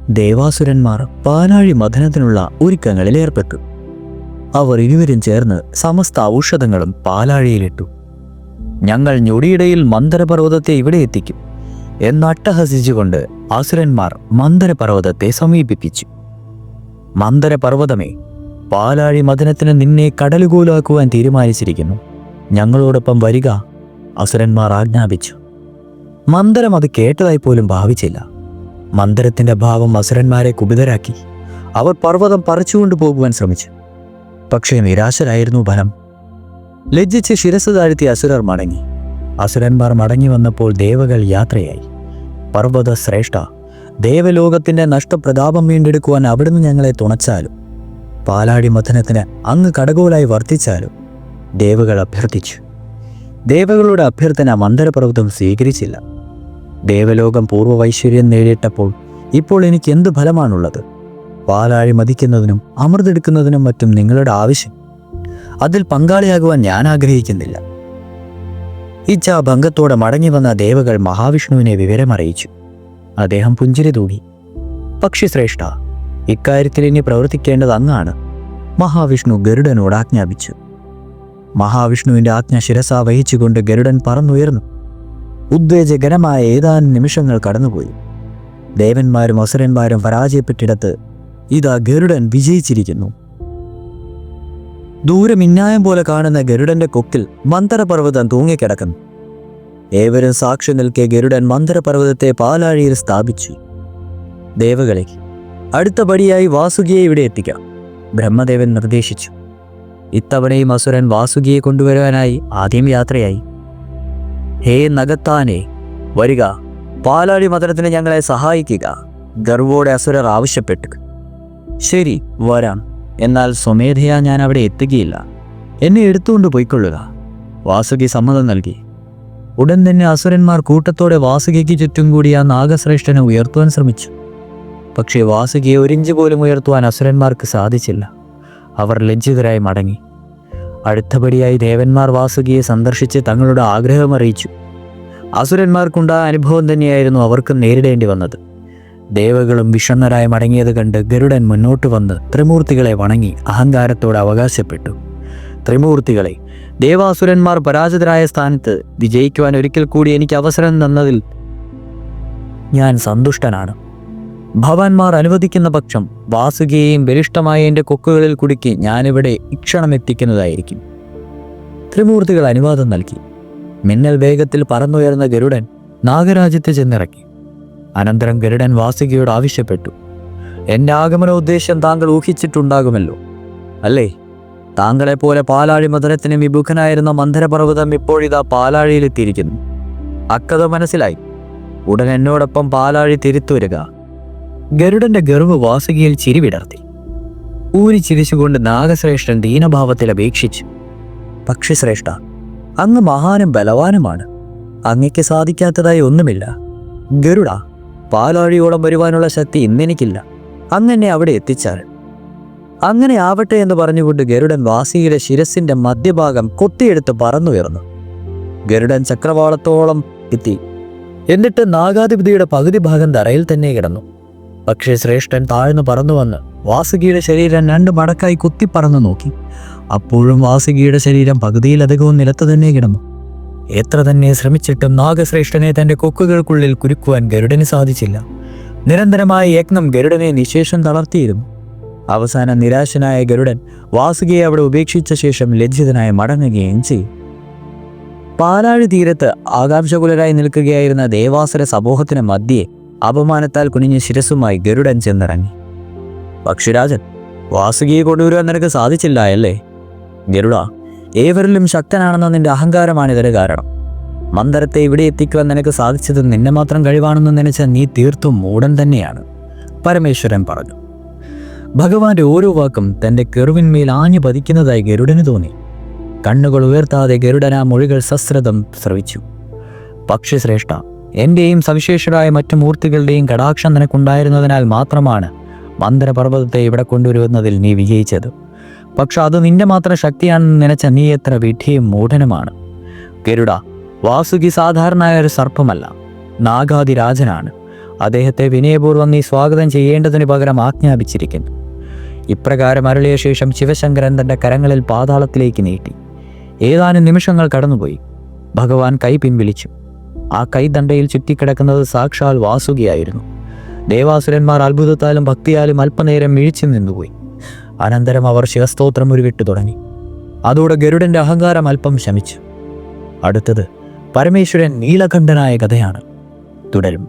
ദേവാസുരന്മാർ പാലാഴി മഥനത്തിനുള്ള ഒരുക്കങ്ങളിൽ ഏർപ്പെട്ടു. അവർ ഇരുവരും ചേർന്ന് സമസ്ത ഔഷധങ്ങളും പാലാഴിയിലിട്ടു. ഞങ്ങൾ ഞൊടിയിടയിൽ മന്ദരപർവ്വതത്തെ ഇവിടെ എത്തിക്കും എന്നട്ടഹസിച്ചുകൊണ്ട് അസുരന്മാർ മന്ദരപർവ്വതത്തെ സമീപിപ്പിച്ചു. മന്ദരപർവ്വതമേ, പാലാഴി മഥനത്തിന് നിന്നെ കടലുകൂലാക്കുവാൻ തീരുമാനിച്ചിരിക്കുന്നു. ഞങ്ങളോടൊപ്പം വരിക, അസുരന്മാർ ആജ്ഞാപിച്ചു. മന്ദരം അത് കേട്ടതായി പോലും ഭാവിച്ചില്ല. മന്ദരത്തിന്റെ ഭാവം അസുരന്മാരെ കുപിതരാക്കി. അവർ പർവ്വതം പറിച്ചുകൊണ്ടു പോകുവാൻ ശ്രമിച്ചു. പക്ഷേ നിരാശരായിരുന്നു ഫലം. ലജ്ജിച്ച് ശിരസ് താഴ്ത്തിയ അസുരർ മടങ്ങി. അസുരന്മാർ മടങ്ങി വന്നപ്പോൾ ദേവകൾ യാത്രയായി. പർവ്വത ശ്രേഷ്ഠ, ദേവലോകത്തിന്റെ നഷ്ടപ്രതാപം വീണ്ടെടുക്കുവാൻ അവിടുന്ന് ഞങ്ങളെ തുണച്ചാലും, പാലാഴി മഥനത്തിന് അങ്ങ് കടകോലായി വർത്തിച്ചാലും ദേവകൾ അഭ്യർത്ഥിച്ചു. ദേവകളുടെ അഭ്യർത്ഥന മന്ദരപർവ്വതം സ്വീകരിച്ചില്ല. ദേവലോകം പൂർവ്വവൈശ്വര്യം നേടിയിട്ടപ്പോൾ ഇപ്പോൾ എനിക്ക് എന്ത് ഫലമാണുള്ളത്? പാലാഴി മതിക്കുന്നതിനും അമൃതെടുക്കുന്നതിനും മറ്റും നിങ്ങളുടെ ആവശ്യം. അതിൽ പങ്കാളിയാകുവാൻ ഞാൻ ആഗ്രഹിക്കുന്നില്ല. ഇച്ഛാഭംഗത്തോടെ മടങ്ങി വന്ന ദേവകൾ മഹാവിഷ്ണുവിനെ വിവരമറിയിച്ചു. അദ്ദേഹം പുഞ്ചിരി തൂകി. പക്ഷി ശ്രേഷ്ഠ, ഇക്കാര്യത്തിൽ ഇനി പ്രവർത്തിക്കേണ്ടത് അങ്ങാണ്. മഹാവിഷ്ണു ഗരുഡനോട് ആജ്ഞാപിച്ചു. മഹാവിഷ്ണുവിന്റെ ആജ്ഞ ശിരസാ വഹിച്ചുകൊണ്ട് ഗരുഡൻ പറന്നുയർന്നു. ഉദ്വേജകരമായ ഏതാനും നിമിഷങ്ങൾ കടന്നുപോയി. ദേവന്മാരും അസുരന്മാരും പരാജയപ്പെട്ടിടത്ത് ഇതാ ഗരുഡൻ വിജയിച്ചിരിക്കുന്നു. ദൂരെ മിന്നായം പോലെ കാണുന്ന ഗരുഡന്റെ കൊക്കിൽ മന്ദരപർവ്വതം തൂങ്ങിക്കിടക്കുന്നു. ഏവരും സാക്ഷി നിൽക്കെ ഗരുഡൻ മന്ദരപർവ്വതത്തെ പാലാഴിയിൽ സ്ഥാപിച്ചു. ദേവകളെ, അടുത്ത പടിയായി വാസുകിയെ ഇവിടെ എത്തിക്കാം, ബ്രഹ്മദേവൻ നിർദ്ദേശിച്ചു. ഇത്തവണയും അസുരൻ വാസുകിയെ കൊണ്ടുവരുവാനായി ആദ്യം യാത്രയായി. ഹേ നഗത്താനെ, വരിക, പാലാഴി മഥനത്തിന് ഞങ്ങളെ സഹായിക്കുക, ഗർവോടെ അസുരർ ആവശ്യപ്പെട്ടു. ശരി, വരാം. എന്നാൽ സ്വമേധയാ ഞാൻ അവിടെ എത്തുകയില്ല. എന്നെ എടുത്തുകൊണ്ട് പോയിക്കൊള്ളുക. വാസുകി സമ്മതം നൽകി. ഉടൻ തന്നെ അസുരന്മാർ കൂട്ടത്തോടെ വാസുകിക്ക് ചുറ്റും കൂടി ആ നാഗശ്രേഷ്ഠനെ ഉയർത്തുവാൻ ശ്രമിച്ചു. പക്ഷേ വാസുകിയെ ഒരിഞ്ച് പോലും ഉയർത്തുവാൻ അസുരന്മാർക്ക് സാധിച്ചില്ല. അവർ ലജ്ജിതരായി മടങ്ങി. അടുത്തപടിയായി ദേവന്മാർ വാസുകിയെ സന്ദർശിച്ച് തങ്ങളുടെ ആഗ്രഹം അറിയിച്ചു. അസുരന്മാർക്കുണ്ടായ അനുഭവം തന്നെയായിരുന്നു അവർക്കും നേരിടേണ്ടി വന്നത്. ദേവകളും വിഷണ്ണരായി മടങ്ങിയത് കണ്ട് ഗരുഡൻ മുന്നോട്ട് വന്ന് ത്രിമൂർത്തികളെ വണങ്ങി അഹങ്കാരത്തോടെ അവകാശപ്പെട്ടു. ത്രിമൂർത്തികളെ, ദേവാസുരന്മാർ പരാജിതരായ സ്ഥാനത്ത് വിജയിക്കുവാൻ ഒരിക്കൽ കൂടി എനിക്ക് അവസരം തന്നതിൽ ഞാൻ സന്തുഷ്ടനാണ്. ഭവാന്മാർ അനുവദിക്കുന്ന പക്ഷം വാസുകിയെയും ബലിഷ്ഠമായ എൻ്റെ കൊക്കുകളിൽ കുടുക്കി ഞാനിവിടെ ഇക്ഷണം എത്തിക്കുന്നതായിരിക്കും. ത്രിമൂർത്തികൾ അനുവാദം നൽകി. മിന്നൽ വേഗത്തിൽ പറന്നുയർന്ന ഗരുഡൻ നാഗരാജ്യത്ത് ചെന്നിറക്കി. അനന്തരം ഗരുഡൻ വാസുകിയോട് ആവശ്യപ്പെട്ടു. എൻ്റെ ആഗമനോദ്ദേശം താങ്കൾ ഊഹിച്ചിട്ടുണ്ടാകുമല്ലോ, അല്ലേ? താങ്കളെപ്പോലെ പാലാഴി മഥനത്തിന് വിമുഖനായിരുന്ന മന്ദരപർവ്വതം ഇപ്പോഴിതാ പാലാഴിയിലെത്തിയിരിക്കുന്നു. അക്കഥ മനസ്സിലായി. ഉടൻ എന്നോടൊപ്പം പാലാഴി തിരുത്തുവരിക. ഗരുഡന്റെ ഗർവ് വാസുകിയിൽ ചിരിവിടർത്തി. ഊരി ചിരിച്ചുകൊണ്ട് നാഗശ്രേഷ്ഠൻ ദീനഭാവത്തിൽ അപേക്ഷിച്ചു. പക്ഷിശ്രേഷ്ഠ, അങ്ങ് മഹാനും ബലവാനുമാണ്. അങ്ങയ്ക്ക് സാധിക്കാത്തതായി ഒന്നുമില്ല. ഗരുഡ, പാലാഴിയോളം വരുവാനുള്ള ശക്തി ഇന്നെനിക്കില്ല. അങ്ങനെ അവിടെ എത്തിച്ചാൽ. അങ്ങനെ ആവട്ടെ എന്ന് പറഞ്ഞുകൊണ്ട് ഗരുഡൻ വാസുകിയുടെ ശിരസിന്റെ മധ്യഭാഗം കൊത്തിയെടുത്ത് പറന്നുയർന്നു. ഗരുഡൻ ചക്രവാളത്തോളം എത്തി. എന്നിട്ട് നാഗാധിപതിയുടെ പകുതി ഭാഗം തറയിൽ തന്നെ കിടന്നു. പക്ഷേ ശ്രേഷ്ഠൻ താഴ്ന്നു പറന്നു വന്ന് വാസുകിയുടെ ശരീരം 2 മടക്കായി കുത്തിപ്പറന്നു നോക്കി. അപ്പോഴും വാസുകിയുടെ ശരീരം പകുതിയിലധികവും നിലത്ത് തന്നെ കിടന്നു. എത്ര തന്നെ ശ്രമിച്ചിട്ടും നാഗശ്രേഷ്ഠനെ തന്റെ കൊക്കുകൾക്കുള്ളിൽ കുരുക്കുവാൻ ഗരുഡന് സാധിച്ചില്ല. നിരന്തരമായ യജ്ഞം ഗരുഡനെ നിശേഷം തളർത്തിയിരുന്നു. അവസാനം നിരാശനായ ഗരുഡൻ വാസുകിയെ അവിടെ ഉപേക്ഷിച്ച ശേഷം ലജ്ജിതനായി മടങ്ങുകയും ചെയ്യും. പാലാഴി തീരത്ത് ആകാംക്ഷകുലരായി നിൽക്കുകയായിരുന്ന ദേവാസുര സമൂഹത്തിന് മധ്യേ അപമാനത്താൽ കുനിഞ്ഞ ശിരസുമായി ഗരുഡൻ ചെന്നിറങ്ങി. പക്ഷിരാജൻ, വാസുകിയെ കൊണ്ടുവരുവാൻ നിനക്ക് സാധിച്ചില്ല അല്ലേ? ഗരുഡ, ഏവരിലും ശക്തനാണെന്ന നിന്റെ അഹങ്കാരമാണ് ഇതിന് കാരണം. മന്ദരത്തെ ഇവിടെ എത്തിക്കുവാൻ നിനക്ക് സാധിച്ചത് നിന്നെ മാത്രം കഴിവാണെന്ന് നനച്ച നീ തീർത്തും മൂടൻ തന്നെയാണ്, പരമേശ്വരൻ പറഞ്ഞു. ഭഗവാന്റെ ഓരോ വാക്കും തൻ്റെ കെറുവിന്മേൽ ആഞ്ഞു പതിക്കുന്നതായി ഗരുഡന് തോന്നി. കണ്ണുകൾ ഉയർത്താതെ ഗരുഡൻ ആ മൊഴികൾ സശ്രദ്ധം ശ്രവിച്ചു. പക്ഷിശ്രേഷ്ഠ, എൻ്റെയും സവിശേഷരായ മറ്റു മൂർത്തികളുടെയും കടാക്ഷം നിനക്കുണ്ടായിരുന്നതിനാൽ മാത്രമാണ് മന്ദരപർവ്വതത്തെ ഇവിടെ കൊണ്ടുവരുന്നതിൽ നീ വിജയിച്ചത്. പക്ഷെ അത് നിന്റെ മാത്രം ശക്തിയാണെന്ന് നനച്ച നീ എത്ര വിഡ്ഢിയും മൂഢനുമാണ്. ഗരുഡ, വാസുകി സാധാരണയായ ഒരു സർപ്പമല്ല, നാഗാതിരാജനാണ്. അദ്ദേഹത്തെ വിനയപൂർവ്വം നീ സ്വാഗതം ചെയ്യേണ്ടതിന് പകരം ആജ്ഞാപിച്ചിരിക്കുന്നു. ഇപ്രകാരം അരുളിയ ശേഷം ശിവശങ്കരൻ തൻ്റെ കരങ്ങളിൽ പാതാളത്തിലേക്ക് നീട്ടി. ഏതാനും നിമിഷങ്ങൾ കടന്നുപോയി. ഭഗവാൻ കൈ പിൻവലിച്ചു. ആ കൈദണ്ഡയിൽ ചുറ്റിക്കിടക്കുന്നത് സാക്ഷാൽ വാസുകിയായിരുന്നു. ദേവാസുരന്മാർ അത്ഭുതത്താലും ഭക്തിയാലും അല്പനേരം മിഴിച്ചു നിന്നുപോയി. അനന്തരം അവർ ശിവസ്തോത്രം ഉരുവിട്ടു തുടങ്ങി. അതോടെ ഗരുഡന്റെ അഹങ്കാരം അല്പം ശമിച്ചു. അടുത്തത് പരമേശ്വരൻ നീലകണ്ഠനായ കഥയാണ്. തുടരും.